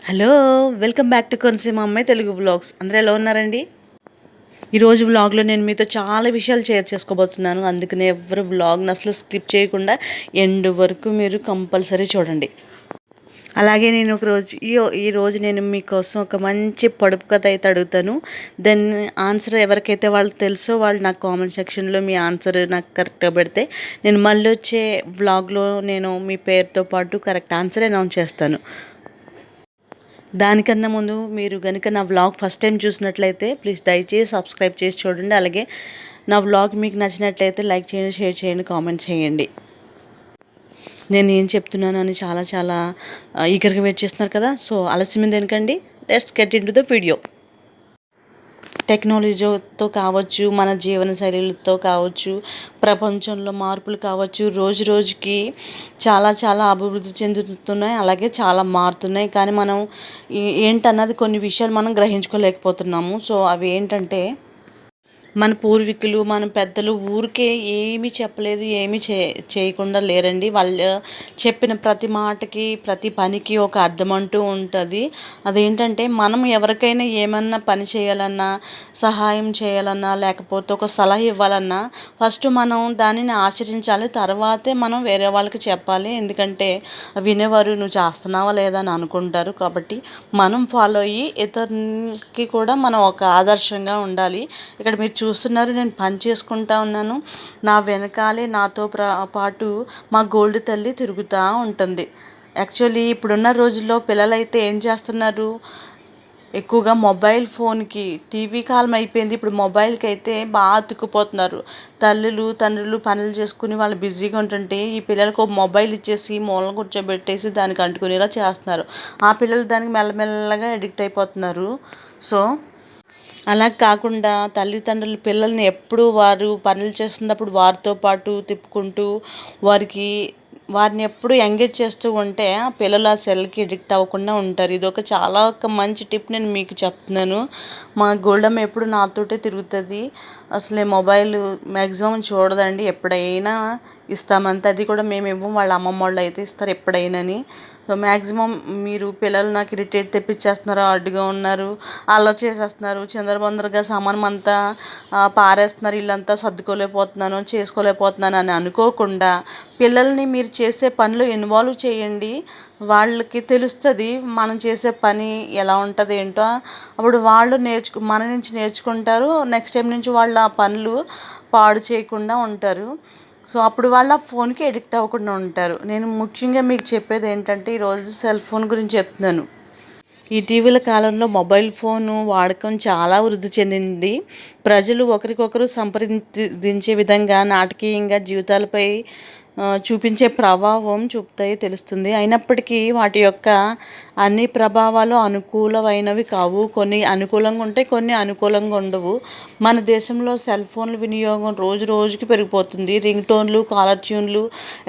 Hello, welcome back to Konaseema అమ్మాయి Telugu vlogs. అందరూ ఎలా ఉన్నారండి? ఈరోజు వ్లాగ్లో నేను మీతో చాలా విషయాలు షేర్ చేసుకోబోతున్నాను. అందుకనే ఎవరు వ్లాగ్ని అసలు స్కిప్ చేయకుండా ఎండ్ వరకు మీరు కంపల్సరీ చూడండి. అలాగే నేను ఈరోజు నేను మీకోసం ఒక మంచి పొడుపు కథ అయితే అడుగుతాను. దాన్ని ఆన్సర్ ఎవరికైతే వాళ్ళు తెలుసో వాళ్ళు నాకు కామెంట్ సెక్షన్లో మీ ఆన్సర్ నాకు కరెక్ట్గా పెడితే నేను మళ్ళీ వచ్చే వ్లాగ్లో నేను మీ పేరుతో పాటు కరెక్ట్ ఆన్సర్ అనౌన్స్ చేస్తాను. దానికన్నా ముందు మీరు కనుక నా వ్లాగ్ ఫస్ట్ టైం చూసినట్లయితే ప్లీజ్ దయచేసి సబ్స్క్రైబ్ చేసి చూడండి. అలాగే నా వ్లాగ్ మీకు నచ్చినట్లయితే లైక్ చేయండి, షేర్ చేయండి, కామెంట్ చేయండి. నేను ఏం చెప్తున్నాను అని చాలా చాలా ఈగర్గా వెయిట్ చేస్తున్నారు కదా. సో ఆలస్యం ఎందుకండి, let's get in to the video. టెక్నాలజీతో కావచ్చు, మన జీవన శైలితో కావచ్చు, ప్రపంచంలో మార్పులు కావచ్చు, రోజు రోజుకి చాలా చాలా అభివృద్ధి చెందుతున్నాయి. అలాగే చాలా మారుతున్నాయి. కానీ మనం ఏంటన్నది కొన్ని విషయాలు మనం గ్రహించుకోలేకపోతున్నాము. సో అవి ఏంటంటే, మన పూర్వీకులు మన పెద్దలు ఊరికే ఏమీ చెప్పలేదు, ఏమీ చేయకుండా లేరండి. వాళ్ళు చెప్పిన ప్రతి మాటకి ప్రతి పనికి ఒక అర్థం అంటూ ఉంటుంది. అదేంటంటే, మనం ఎవరికైనా ఏమన్నా పని చేయాలన్నా, సహాయం చేయాలన్నా, లేకపోతే ఒక సలహా ఇవ్వాలన్నా ఫస్ట్ మనం దానిని ఆచరించాలి. తర్వాతే మనం వేరే వాళ్ళకి చెప్పాలి. ఎందుకంటే వినేవారు నువ్వు చేస్తున్నావా లేదా అని అనుకుంటారు. కాబట్టి మనం ఫాలో అయ్యి ఇతరునికి కూడా మనం ఒక ఆదర్శంగా ఉండాలి. ఇక్కడ మీరు చూస్తున్నారు, నేను పని చేసుకుంటా ఉన్నాను. నా వెనకాలే నాతో పాటు మా గోల్డ్ తల్లి తిరుగుతూ ఉంటుంది. యాక్చువల్లీ ఇప్పుడున్న రోజుల్లో పిల్లలైతే ఏం చేస్తున్నారు, ఎక్కువగా మొబైల్ ఫోన్కి టీవీ కాలం అయిపోయింది. ఇప్పుడు మొబైల్కి అయితే బాగా అతుక్కుపోతున్నారు. తల్లులు తండ్రులు పనులు చేసుకుని వాళ్ళు బిజీగా ఉంటుంటే ఈ పిల్లలకు ఒక మొబైల్ ఇచ్చేసి మూలను కూర్చోబెట్టేసి దానికి అంటుకునేలా చేస్తున్నారు. ఆ పిల్లలు దానికి మెల్లమెల్లగా అడిక్ట్ అయిపోతున్నారు. సో అలా కాకుండా తల్లిదండ్రులు పిల్లల్ని ఎప్పుడూ వారు పనులు చేస్తున్నప్పుడు వారితో పాటు తిప్పుకుంటూ వారిని ఎప్పుడు ఎంగేజ్ చేస్తూ ఉంటే ఆ పిల్లలు ఆ సెల్కి అడిక్ట్ అవ్వకుండా ఉంటారు. ఇది చాలా మంచి టిప్ నేను మీకు చెప్తున్నాను. మా గోల్డమ్మ ఎప్పుడు నాతోటే తిరుగుతుంది. అసలే మొబైల్ మ్యాక్సిమం చూడదండి. ఎప్పుడైనా ఇస్తామంతే, అది కూడా మేము ఇవ్వం, వాళ్ళ అమ్మమ్మ వాళ్ళు అయితే ఇస్తారు ఎప్పుడైనాని. సో మ్యాక్సిమం మీరు పిల్లలు నాకు ఇరిటేట్ తెప్పించేస్తున్నారు, అడ్డుగా ఉన్నారు, అలా చేసేస్తున్నారు, చిందరబందరగా సామానం అంతా పారేస్తున్నారు, ఇల్లంతా సర్దుకోలేకపోతున్నాను, చేసుకోలేకపోతున్నాను అని అనుకోకుండా పిల్లల్ని మీరు చేసే పనిలో ఇన్వాల్వ్ చేయండి. వాళ్ళకి తెలుస్తుంది మనం చేసే పని ఎలా ఉంటుంది ఏంటో. అప్పుడు వాళ్ళు మన నుంచి నేర్చుకుంటారు. నెక్స్ట్ టైం నుంచి వాళ్ళు ఆ పనులు పాడు చేయకుండా ఉంటారు. సో అప్పుడు వాళ్ళు ఆ ఫోన్కి అడిక్ట్ అవ్వకుండా ఉంటారు. నేను ముఖ్యంగా మీకు చెప్పేది ఏంటంటే, ఈరోజు సెల్ ఫోన్ గురించి చెప్తున్నాను. ఇటీవల కాలంలో మొబైల్ ఫోను వాడకం చాలా వృద్ధి చెందింది. ప్రజలు ఒకరికొకరు సంప్రదించే విధంగా నాటకీయంగా జీవితాలపై చూపించే ప్రభావం చూపుతాయి తెలుస్తుంది. అయినప్పటికీ వాటి యొక్క అన్ని ప్రభావాలు అనుకూలమైనవి కావు. కొన్ని అనుకూలంగా ఉంటాయి, కొన్ని అనుకూలంగా ఉండవు. మన దేశంలో సెల్ ఫోన్ల వినియోగం రోజు రోజుకి పెరిగిపోతుంది. రింగ్ టోన్లు, కాలర్ ట్యూన్లు,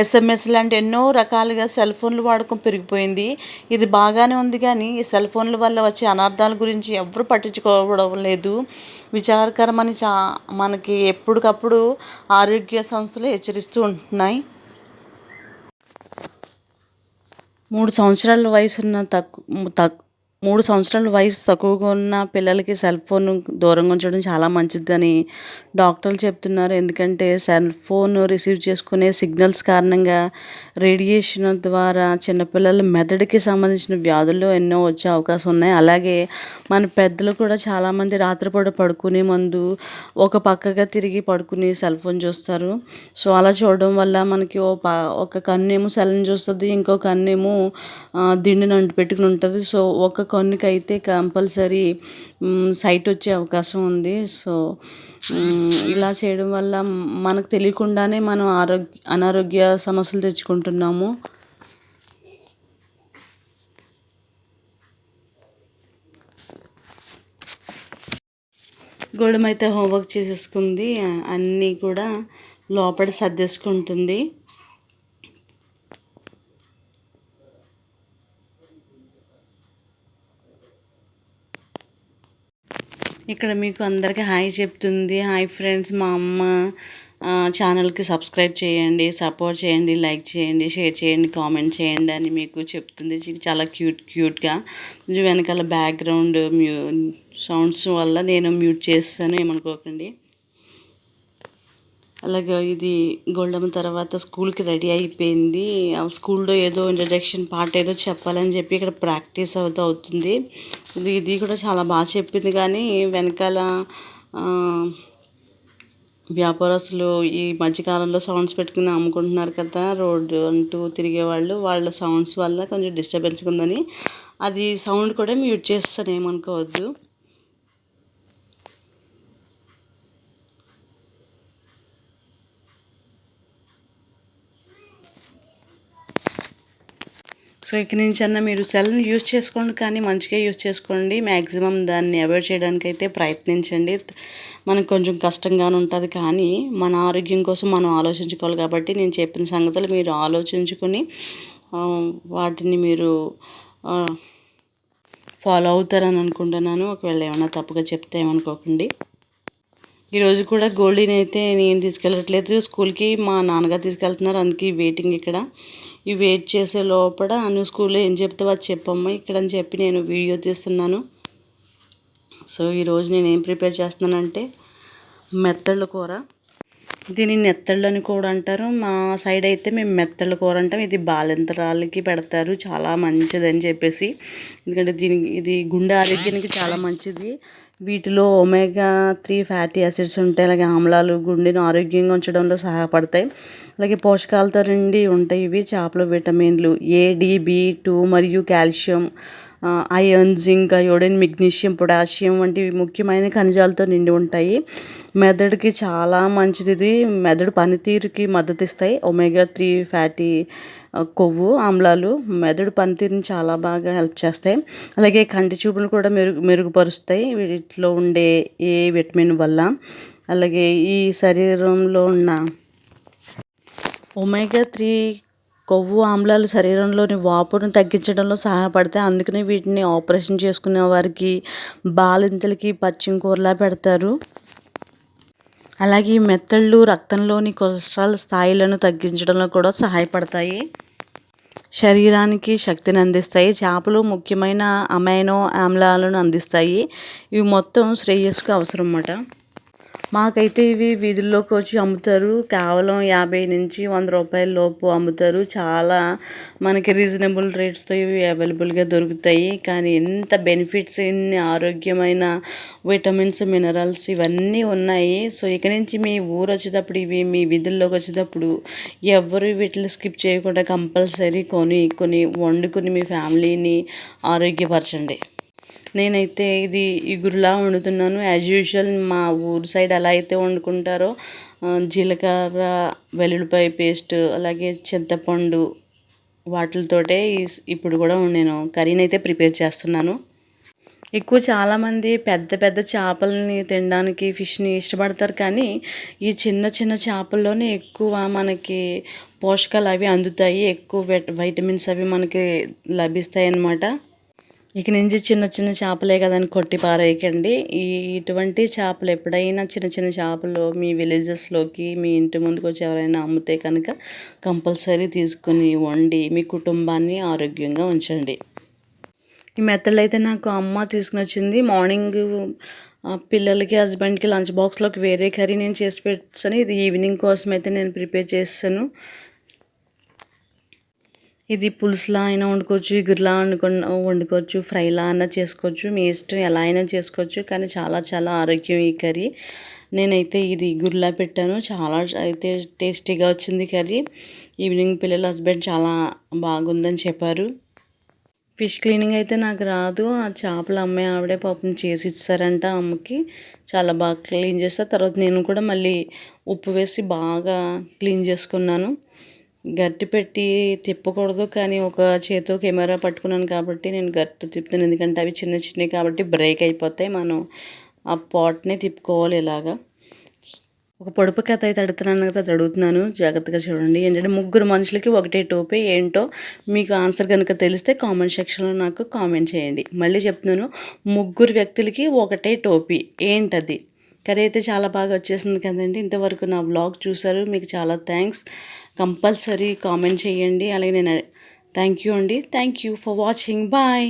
ఎస్ఎంఎస్ లాంటి ఎన్నో రకాలుగా సెల్ ఫోన్లు వాడకం పెరిగిపోయింది. ఇది బాగానే ఉంది, కానీ ఈ సెల్ ఫోన్ల వల్ల వచ్చే అనర్థాల గురించి ఎవరు పట్టించుకోవడం లేదు. విచారకరమని మనకి ఎప్పటికప్పుడు ఆరోగ్య సంస్థలు హెచ్చరిస్తూ ఉంటున్నాయి. 3 సంవత్సరాల వయసున్న 3 సంవత్సరాల వయసు తక్కువగా ఉన్న పిల్లలకి సెల్ ఫోన్ దూరంగా ఉంచడం చాలా మంచిదని డాక్టర్లు చెప్తున్నారు. ఎందుకంటే సెల్ ఫోన్ రిసీవ్ చేసుకునే సిగ్నల్స్ కారణంగా రేడియేషన్ ద్వారా చిన్నపిల్లల మెదడుకి సంబంధించిన వ్యాధులు ఎన్నో వచ్చే అవకాశం ఉన్నాయి. అలాగే మన పెద్దలు కూడా చాలామంది రాత్రిపూట పడుకునే ముందు ఒక పక్కగా తిరిగి పడుకుని సెల్ ఫోన్ చూస్తారు. సో అలా చూడడం వల్ల మనకి ఒక కన్నేమో సెల్ని చూస్తుంది, ఇంకో కన్నేమో దిండుని అంటు పెట్టుకుని ఉంటుంది. సో ఒక కన్నుకైతే కంపల్సరీ సైట్ వచ్చే అవకాశం ఉంది. సో ఇలా చేయడం వల్ల మనకు తెలియకుండానే మనం అనారోగ్య సమస్యలు తెచ్చుకుంటున్నాము. గోడమైతే హోంవర్క్ చేసేసుకుంది, అన్నీ కూడా లోపల సర్దేసుకుంటుంది. ఇక్కడ మీకు అందరికీ హాయ్ చెప్తుంది. హాయ్ ఫ్రెండ్స్, మా అమ్మ ఛానల్కి సబ్స్క్రైబ్ చేయండి, సపోర్ట్ చేయండి, లైక్ చేయండి, షేర్ చేయండి, కామెంట్ చేయండి అని మీకు చెప్తుంది. చాలా క్యూట్గా కొంచెం వెనకాల బ్యాక్గ్రౌండ్ సౌండ్స్ వల్ల నేను మ్యూట్ చేస్తాను, ఏమనుకోకండి. అలాగే ఇది గోల్డమ్మ తర్వాత స్కూల్కి రెడీ అయిపోయింది. స్కూల్లో ఏదో ఇంట్రడక్షన్ పార్ట్ ఏదో చెప్పాలని చెప్పి ఇక్కడ ప్రాక్టీస్ అవుతుంది. ఇది కూడా చాలా బాగా చెప్పింది, కానీ వెనకాల వ్యాపారస్తులు ఈ మధ్యకాలంలో సౌండ్స్ పెట్టుకుని అమ్ముకుంటున్నారు కదా, రోడ్డు అంటూ తిరిగేవాళ్ళు, వాళ్ళ సౌండ్స్ వల్ల కొంచెం డిస్టర్బెన్స్గా ఉందని అది సౌండ్ కూడా మ్యూట్ చేస్తాను, ఏమనుకోవద్దు. సో ఇక నుంచి అన్న మీరు సెల్ని యూజ్ చేసుకోండి, కానీ మంచిగా యూజ్ చేసుకోండి. మ్యాక్సిమం దాన్ని అవాయిడ్ చేయడానికి అయితే ప్రయత్నించండి. మనకు కొంచెం కష్టంగానే ఉంటుంది, కానీ మన ఆరోగ్యం కోసం మనం ఆలోచించుకోవాలి. కాబట్టి నేను చెప్పిన సంగతులు మీరు ఆలోచించుకొని వాటిని మీరు ఫాలో అవుతారని అనుకుంటున్నాను. ఒకవేళ ఏమైనా తప్పుగా చెప్తే ఏమనుకోకండి. ఈరోజు కూడా గోల్డీని అయితే నేను తీసుకెళ్ళట్లేదు స్కూల్కి, మా నాన్నగారు తీసుకెళ్తున్నారు. అందుకే వెయిటింగ్ ఇక్కడ. ఈ వెయిట్ చేసే లోపల నువ్వు స్కూల్లో ఏం చెప్తావో అది చెప్పమ్మా ఇక్కడ అని చెప్పి నేను వీడియో తీస్తున్నాను. సో ఈరోజు నేను ఏం ప్రిపేర్ చేస్తున్నానంటే మెత్తళ్ళ కూర. దీన్ని నెత్తళ్ళు అని కూడా అంటారు. మా సైడ్ అయితే మేము మెత్తళ్ళ కూర అంటాం. ఇది బాలింతరాలకి పెడతారు, చాలా మంచిదని చెప్పేసి. ఎందుకంటే ఇది గుండె ఆరోగ్యానికి చాలా మంచిది. వీటిలో ఒమేగా 3 ఫ్యాటీ యాసిడ్స్ ఉంటాయి. అలాగే ఆమ్లాలు గుండెను ఆరోగ్యంగా ఉంచడంలో సహాయపడతాయి. అలాగే పోషకాలతో నిండి ఉంటాయి ఇవి. చేపలు విటమిన్లు A, D, B2 మరియు calcium, iron, zinc, iodine, magnesium, potassium వంటివి ముఖ్యమైన ఖనిజాలతో నిండి ఉంటాయి. మెదడుకి చాలా మంచిది ఇది. మెదడు పనితీరుకి మద్దతు ఇస్తాయి. ఒమేగా 3 ఫ్యాటీ కొవ్వు ఆమ్లాలు మెదడు పనితీరుని చాలా బాగా హెల్ప్ చేస్తాయి. అలాగే కంటి చూపును కూడా మెరుగుపరుస్తాయి వీటిలో ఉండే ఏ విటమిన్ వల్ల. అలాగే ఈ శరీరంలో ఉన్న ఒమేగా 3 కొవ్వు ఆమ్లాలు శరీరంలోని వాపును తగ్గించడంలో సహాయపడతాయి. అందుకనే వీటిని ఆపరేషన్ చేసుకునే వారికి, బాలింతలకి పచ్చిమ కూరలా పెడతారు. అలాగే ఈ మెత్తళ్ళు రక్తంలోని కొలెస్ట్రాల్ స్థాయిలను తగ్గించడంలో కూడా సహాయపడతాయి. శరీరానికి శక్తిని అందిస్తాయి. చేపలు ముఖ్యమైన అమైనో ఆమ్లాలను అందిస్తాయి. ఇవి మొత్తం శ్రేయస్సుకు అవసరం అన్నమాట. మాకైతే ఇవి వీధుల్లోకి వచ్చి అమ్ముతారు. కేవలం 50 నుంచి 100 రూపాయల లోపు అమ్ముతారు. చాలా మనకి రీజనబుల్ రేట్స్తో ఇవి అవైలబుల్గా దొరుకుతాయి. కానీ ఎంత బెనిఫిట్స్, ఇన్ని ఆరోగ్యమైన విటమిన్స్, మినరల్స్ ఇవన్నీ ఉన్నాయి. సో ఇక నుంచి మీ ఊరు వచ్చేటప్పుడు, ఇవి మీ వీధుల్లోకి వచ్చేటప్పుడు ఎవరు వీటిని స్కిప్ చేయకుండా కంపల్సరీ కొని వండుకొని మీ ఫ్యామిలీని ఆరోగ్యపరచండి. నేనైతే ఇది ఇగురులా వండుతున్నాను. యాజ్ యూజువల్ మా ఊరు సైడ్ ఎలా అయితే వండుకుంటారో జీలకర్ర, వెల్లుల్లిపాయ పేస్ట్, అలాగే చింతపండు వాటితోటే ఇప్పుడు కూడా నేను కర్రీని అయితే ప్రిపేర్ చేస్తున్నాను. ఎక్కువ చాలామంది పెద్ద పెద్ద చేపలని తినడానికి ఫిష్ని ఇష్టపడతారు, కానీ ఈ చిన్న చిన్న చేపల్లోనే ఎక్కువ మనకి పోషకాలు అవి అందుతాయి. ఎక్కువ వైటమిన్స్ అవి మనకి లభిస్తాయి అన్నమాట. ఇక నుంచి చిన్న చిన్న చేపలే కదని కొట్టి పారేయకండి. ఇటువంటి చేపలు ఎప్పుడైనా చిన్న చిన్న చేపలు మీ విలేజెస్లోకి, మీ ఇంటి ముందుకు వచ్చి ఎవరైనా అమ్మితే కనుక కంపల్సరీ తీసుకుని వండి మీ కుటుంబాన్ని ఆరోగ్యంగా ఉంచండి. ఈ మెత్తళ్ళు అయితే నాకు అమ్మ తీసుకుని వచ్చింది. మార్నింగ్ పిల్లలకి, హస్బెండ్కి లంచ్ బాక్స్లోకి వేరే కర్రీ నేను చేసి పెట్టాను. ఇది ఈవినింగ్ కోసం అయితే నేను ప్రిపేర్ చేస్తాను. ఇది పులుసులా అయినా వండుకోవచ్చు, ఇగురులా వండుకోవచ్చు, ఫ్రైలా అయినా చేసుకోవచ్చు, మీ ఇష్టం ఎలా అయినా చేసుకోవచ్చు. కానీ చాలా చాలా ఆరోగ్యం ఈ కర్రీ. నేనైతే ఇది ఇగురులా పెట్టాను, చాలా అయితే టేస్టీగా వచ్చింది కర్రీ. ఈవినింగ్ పిల్లల హస్బెండ్ చాలా బాగుందని చెప్పారు. ఫిష్ క్లీనింగ్ అయితే నాకు రాదు. ఆ చేపలు అమ్మాయి ఆవిడే పాపం చేసి ఇస్తారంట అమ్మకి. చాలా బాగా క్లీన్ చేస్తారు. తర్వాత నేను కూడా మళ్ళీ ఉప్పు వేసి బాగా క్లీన్ చేసుకున్నాను. గట్టి పెట్టి తిప్పకూడదు, కానీ ఒక చేతితో కెమెరా పట్టుకున్నాను కాబట్టి నేను గట్టి తిప్పుతాను. ఎందుకంటే అవి చిన్న చిన్నవి కాబట్టి బ్రేక్ అయిపోతాయి. మనం ఆ పాట్ని తిప్పుకోవాలి ఇలాగా. ఒక పొడుపు కథ అయితే అడుగుతున్నాను కదా, అది అడుగుతున్నాను, జాగ్రత్తగా చూడండి. ఏంటంటే ముగ్గురు మనుషులకి ఒకటే టోపీ. ఏంటో మీకు ఆన్సర్ కనుక తెలిస్తే కామెంట్ సెక్షన్లో నాకు కామెంట్ చేయండి. మళ్ళీ చెప్తున్నాను, ముగ్గురు వ్యక్తులకి ఒకటే టోపీ ఏంటది? కర్రీ అయితే చాలా బాగా వచ్చేసింది కదండి. ఇంతవరకు నా వ్లాగ్ చూసారు, మీకు చాలా థ్యాంక్స్. కంపల్సరీ కామెంట్ చేయండి. అలాగే థ్యాంక్ యూ అండి. Thank you for watching. Bye.